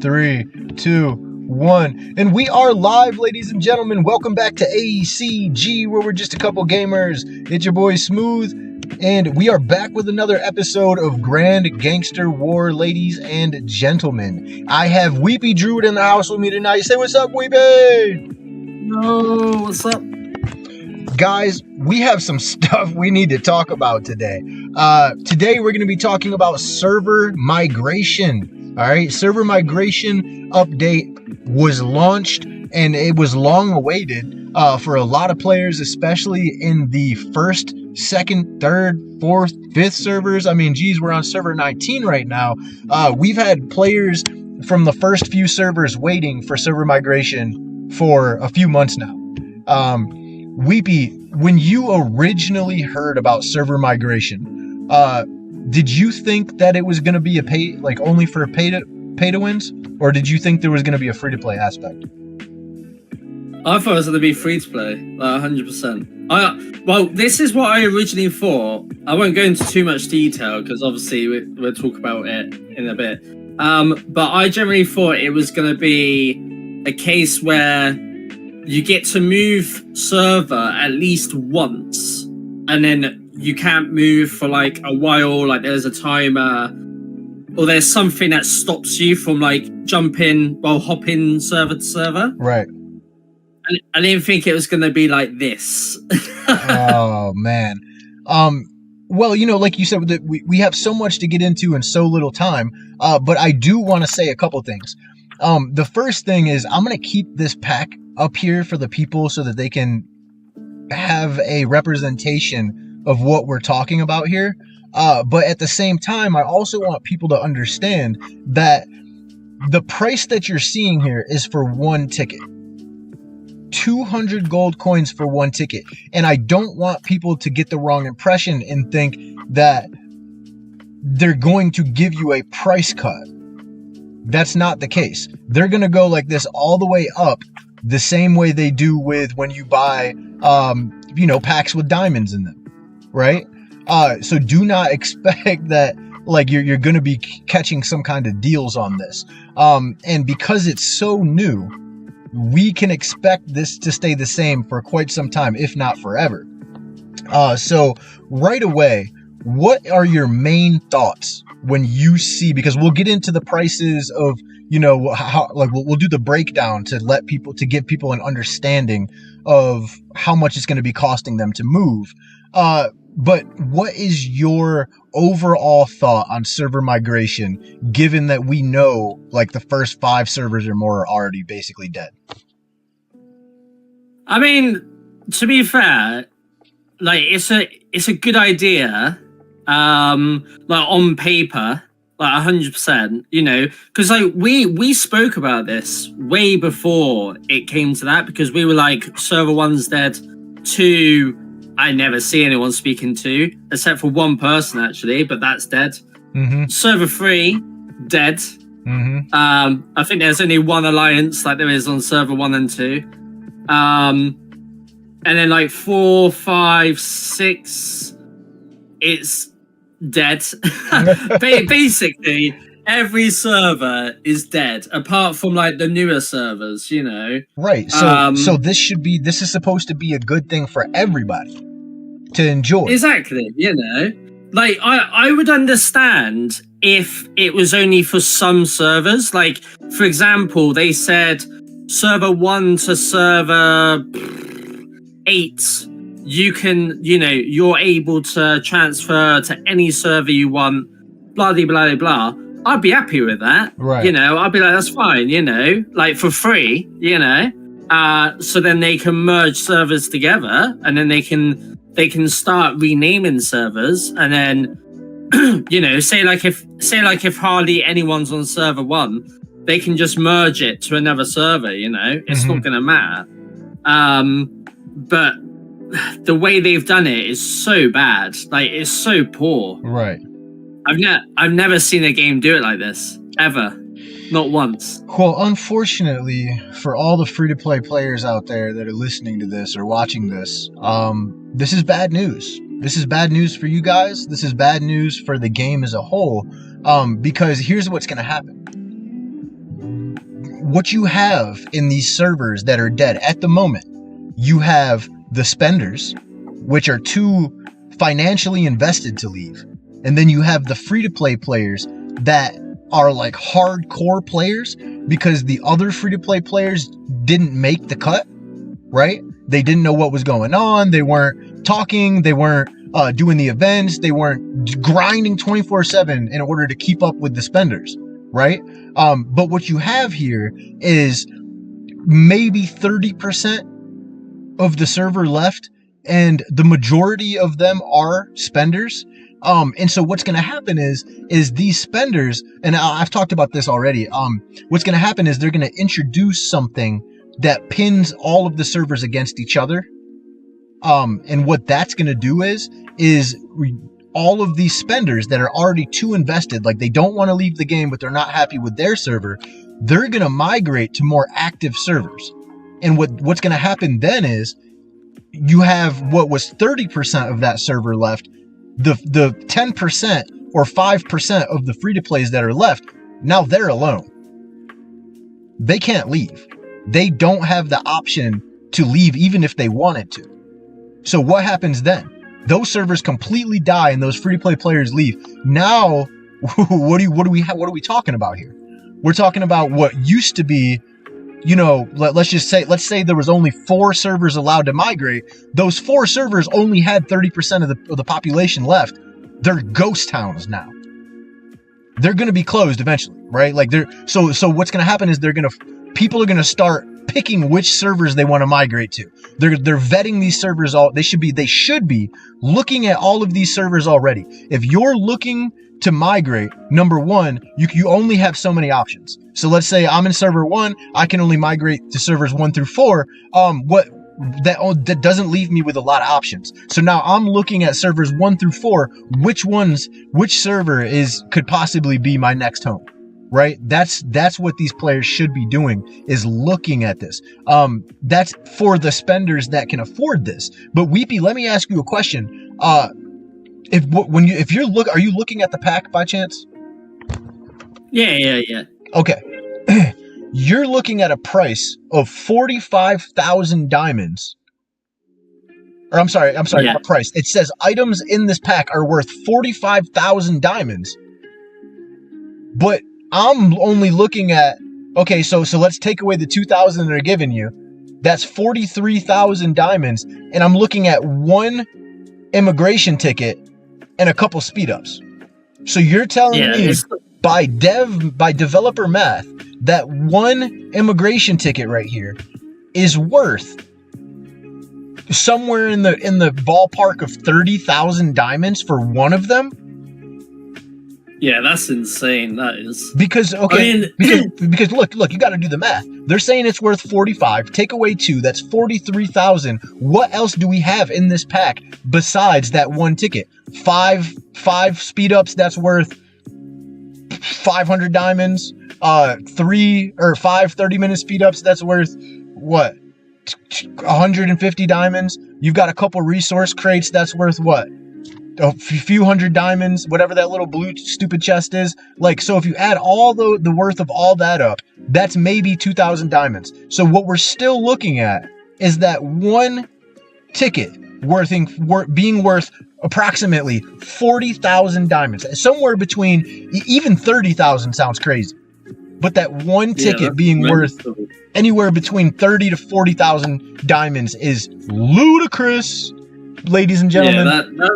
3, 2, 1. And we are live, ladies and gentlemen. Welcome back to ACG, where we're just a couple gamers. It's your boy Smooth, and we are back with another episode of Grand Gangster War, ladies and gentlemen. I have Weepy Druid in the house with me tonight. Say what's up, Weepy! Yo, what's up? Guys, we have some stuff we need to talk about today. Today we're going to be talking about server migration. All right, server migration update was launched, and it was long awaited for a lot of players, especially in the first, second, third, fourth, fifth servers. I mean, geez, we're on server 19 right now. We've had players from the first few servers waiting for server migration for a few months now. Weepy, when you originally heard about server migration, did you think that it was going to be a only for pay to wins, or did you think there was going to be a free to play aspect? I thought it was going to be free to play, like 100%. Well, this is what I originally thought. I won't go into too much detail because obviously we'll talk about it in a bit. But I generally thought it was going to be a case where you get to move server at least once, and then you can't move for like a while, like there's a timer, or there's something that stops you from like hopping server to server. Right. I didn't think it was going to be like this. Oh, man. Well, you know, like you said, we have so much to get into in so little time, but I do want to say a couple things. The first thing is I'm going to keep this pack up here for the people so that they can have a representation of what we're talking about here. But at the same time, I also want people to understand that the price that you're seeing here is for one ticket. 200 gold coins for one ticket. And I don't want people to get the wrong impression and think that they're going to give you a price cut. That's not the case. They're going to go like this all the way up, the same way they do with when you buy, packs with diamonds in them. Right? So do not expect that like you're going to be catching some kind of deals on this. And because it's so new, we can expect this to stay the same for quite some time, if not forever. So right away, what are your main thoughts when you see, because we'll get into the prices of, how, like we'll do the breakdown to give people an understanding of how much it's going to be costing them to move. But what is your overall thought on server migration, given that we know like the first 5 servers or more are already basically dead? I mean, to be fair, like it's a good idea, like on paper, like 100%, because like we spoke about this way before it came to that, because we were like, server 1's dead, 2 I never see anyone speaking to, except for one person actually, but that's dead. Mm-hmm. Server 3, dead. Mm-hmm. I think there's only one alliance like there is on server 1 and 2. And then like 4, 5, 6, it's dead. Basically, every server is dead, apart from like the newer servers, Right. So this is supposed to be a good thing for everybody to enjoy. Exactly. Like I would understand if it was only for some servers. Like, for example, they said server 1 to server 8, you can, you're able to transfer to any server you want, blah, blah, blah, blah. I'd be happy with that. Right. I'd be like, that's fine, like for free, so then they can merge servers together, and then they can start renaming servers, and then, say like if hardly anyone's on server 1, they can just merge it to another server, it's not going to matter. But the way they've done it is so bad. Like, it's so poor. Right. I've never seen a game do it like this, ever. Not once. Well, unfortunately, for all the free-to-play players out there that are listening to this or watching this, this is bad news. This is bad news for you guys. This is bad news for the game as a whole, because here's what's going to happen. what you have in these servers that are dead at the moment, you have the spenders, which are too financially invested to leave. And then you have the free-to-play players that are like hardcore players because the other free-to-play players didn't make the cut, right? They didn't know what was going on. They weren't talking. They weren't doing the events. They weren't grinding 24/7 in order to keep up with the spenders, right? But what you have here is maybe 30% of the server left, and the majority of them are spenders. And so what's going to happen is these spenders, and I've talked about this already. What's going to happen is they're going to introduce something that pins all of the servers against each other. And what that's going to do is all of these spenders that are already too invested, like they don't want to leave the game, but they're not happy with their server, they're going to migrate to more active servers. And what's going to happen then is you have what was 30% of that server left. The 10% or 5% of the free-to-plays that are left, now they're alone. They can't leave. They don't have the option to leave even if they wanted to. So what happens then? Those servers completely die and those free-to-play players leave. Now, what are we talking about here? We're talking about what used to be, you know, let's say there was only 4 servers allowed to migrate. Those 4 servers only had 30% of the population left. They're ghost towns now. They're going to be closed eventually, right? Like so what's going to happen is people are going to start picking which servers they want to migrate to. They're vetting these servers they should be looking at all of these servers already. If you're looking to migrate, number one, you only have so many options. So let's say I'm in server 1, I can only migrate to servers 1 through 4. That doesn't leave me with a lot of options. So now I'm looking at servers 1 through 4. Which server could possibly be my next home, right? That's what these players should be doing, is looking at this. That's for the spenders that can afford this. But Weepy, let me ask you a question. Are you looking at the pack by chance? Yeah. Okay. You're looking at a price of 45,000 diamonds. Or I'm sorry, yeah. Not price. It says items in this pack are worth 45,000 diamonds. But I'm only looking at, okay, so let's take away the 2,000 they're giving you. That's 43,000 diamonds, and I'm looking at 1 immigration ticket and a couple speed ups. So you're telling me by developer math that 1 immigration ticket right here is worth somewhere in the ballpark of 30,000 diamonds for one of them? Yeah, that's insane. That is because because look, you got to do the math. They're saying it's worth 45. Take away 2, that's 43,000. What else do we have in this pack besides that 1 ticket? 5 speed ups that's worth 500 diamonds. 3 or 5 30-minute speed ups that's worth what? 150 diamonds. You've got a couple resource crates that's worth what? A few hundred diamonds, whatever that little blue stupid chest is. Like, so if you add all the worth of all that up, that's maybe 2,000 diamonds. So what we're still looking at is that 1 ticket being worth approximately 40,000 diamonds. Somewhere between, even 30,000 sounds crazy. But that 1 ticket being worth anywhere between 30 to 40,000 diamonds is ludicrous, ladies and gentlemen. Yeah,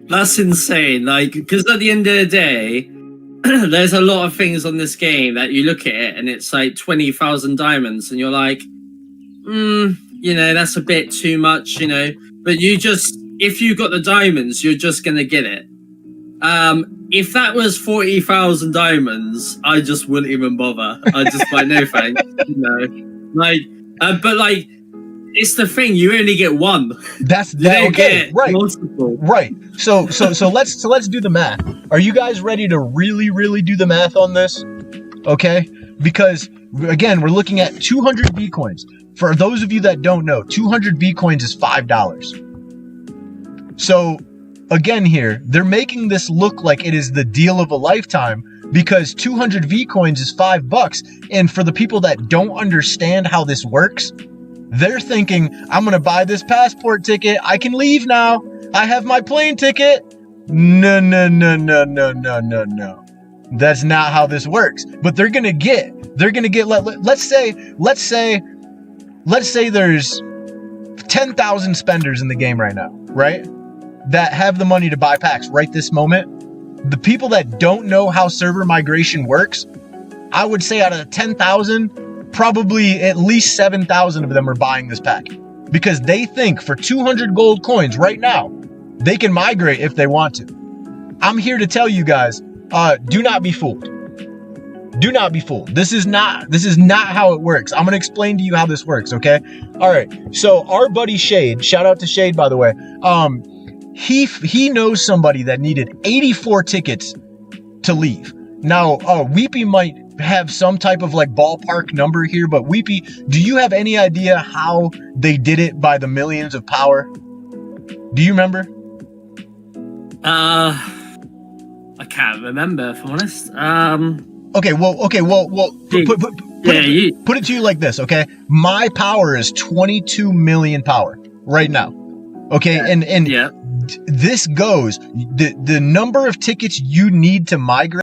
that's insane. Like, because at the end of the day, there's a lot of things on this game that you look at it and it's like 20,000 diamonds, and you're like, that's a bit too much, But if you got the diamonds, you're just gonna get it. If that was 40,000 diamonds, I just wouldn't even bother. I'd just like, no thanks, but like, it's the thing, you only get 1. That's okay, right? Multiple. Right. So let's do the math. Are you guys ready to really do the math on this? Okay, because again, we're looking at 200 B coins. For those of you that don't know, 200 B coins is $5. So again, here they're making this look like it is the deal of a lifetime, because 200 V coins is $5. And for the people that don't understand how this works, they're thinking, I'm going to buy this passport ticket. I can leave now. I have my plane ticket. No. That's not how this works. But they're going to get, let's say there's 10,000 spenders in the game right now, right? That have the money to buy packs right this moment. The people that don't know how server migration works, I would say out of 10,000, probably at least 7,000 of them are buying this pack because they think for 200 gold coins right now, they can migrate if they want to. I'm here to tell you guys, do not be fooled. Do not be fooled. This is not how it works. I'm going to explain to you how this works, okay? All right. So our buddy Shade, shout out to Shade, by the way. He knows somebody that needed 84 tickets to leave. Now, Weepy might have some type of like ballpark number here, but Weepy, do you have any idea how they did it by the millions of power? Do you remember? I can't remember, if I'm honest. Okay, well, put it to you like this, okay? My power is 22 million power right now. Okay, and yeah. This goes, the number of tickets you need to migrate